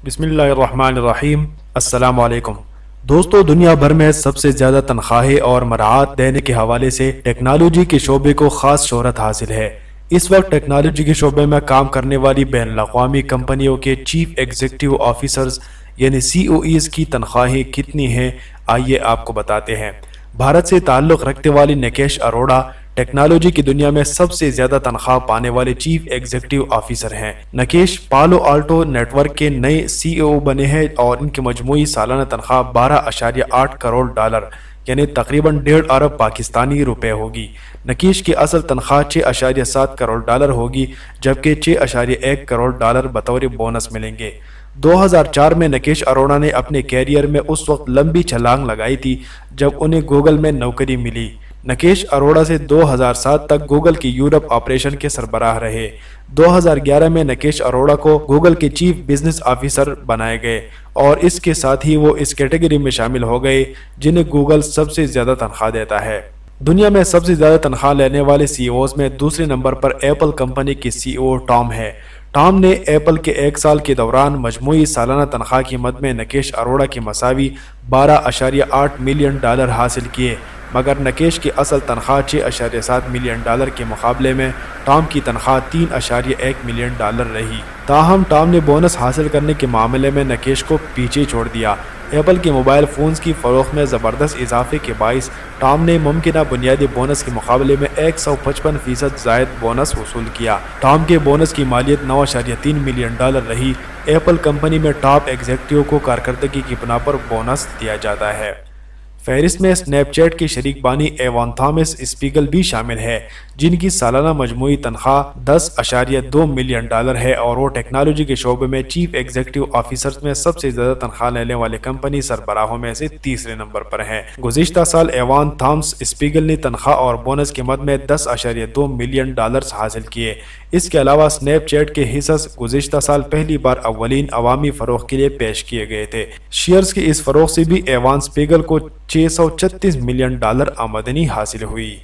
بسم اللہ الرحمن الرحیم۔ السلام علیکم دوستو، دنیا بھر میں سب سے زیادہ تنخواہیں اور مراعات دینے کے حوالے سے ٹیکنالوجی کے شعبے کو خاص شہرت حاصل ہے۔ اس وقت ٹیکنالوجی کے شعبے میں کام کرنے والی بین الاقوامی کمپنیوں کے چیف ایگزیکٹو آفیسرز یعنی COEs کی تنخواہیں کتنی ہیں، آئیے آپ کو بتاتے ہیں۔ بھارت سے تعلق رکھنے والی نکیش اروڑا ٹیکنالوجی کی دنیا میں سب سے زیادہ تنخواہ پانے والے چیف ایگزیکٹو آفیسر ہیں۔ نکیش پالو آلٹو نیٹ ورک کے نئے CEO بنے ہیں اور ان کی مجموعی سالانہ تنخواہ 12.8 کروڑ ڈالر یعنی تقریباً 1.5 ارب پاکستانی روپے ہوگی۔ نکیش کی اصل تنخواہ 6.7 کروڑ ڈالر ہوگی، جبکہ 6.1 کروڑ ڈالر بطور بونس ملیں گے۔ 2004 میں نکیش اروڑا نے اپنے کیریئر میں اس وقت لمبی چھلانگ لگائی تھی جب انہیں گوگل میں نوکری ملی۔ نکیش اروڑا سے 2007 تک گوگل کی یورپ آپریشن کے سربراہ رہے۔ 2011 میں نکیش اروڑا کو گوگل کے چیف بزنس آفیسر بنائے گئے اور اس کے ساتھ ہی وہ اس کیٹیگری میں شامل ہو گئے جنہیں گوگل سب سے زیادہ تنخواہ دیتا ہے۔ دنیا میں سب سے زیادہ تنخواہ لینے والے CEOs میں دوسرے نمبر پر ایپل کمپنی کی CEO ٹام ہے۔ ٹام نے ایپل کے 1 سال کے دوران مجموعی سالانہ تنخواہ کی مد میں نکیش اروڑا کی مساوی 12.8 ملین ڈالر حاصل کیے، مگر نکیش کی اصل تنخواہ 6.7 ملین ڈالر کے مقابلے میں ٹام کی تنخواہ 3.1 ملین ڈالر رہی۔ تاہم ٹام نے بونس حاصل کرنے کے معاملے میں نکیش کو پیچھے چھوڑ دیا۔ ایپل کے موبائل فونز کی فروخت میں زبردست اضافے کے باعث ٹام نے ممکنہ بنیادی بونس کے مقابلے میں 155% زائد بونس وصول کیا۔ ٹام کے بونس کی مالیت 9.3 ملین ڈالر رہی۔ ایپل کمپنی میں ٹاپ ایگزیکٹو کو کارکردگی کی بنا پر بونس دیا جاتا ہے۔ فہرست میں اسنیپ چیٹ کے شریک بانی ایوان تھامس اسپیگل بھی شامل ہے، جن کی سالانہ مجموعی تنخواہ 10.2 ملین ڈالر ہے اور وہ ٹیکنالوجی کے شعبے میں چیف ایگزیکٹو آفیسرز میں سب سے زیادہ تنخواہ لینے والے کمپنی سربراہوں میں سے تیسرے نمبر پر ہیں۔ گزشتہ سال ایوان تھامس اسپیگل نے تنخواہ اور بونس کی مد میں 10.2 ملین ڈالرز حاصل کیے۔ اس کے علاوہ اسنیپ چیٹ کے حصص گزشتہ سال پہلی بار اولین عوامی فروخت کے لیے پیش کیے گئے تھے۔ شیئرز کی اس فروخت سے بھی ایوان اسپیگل کو 636 ملین ڈالر آمدنی حاصل ہوئی۔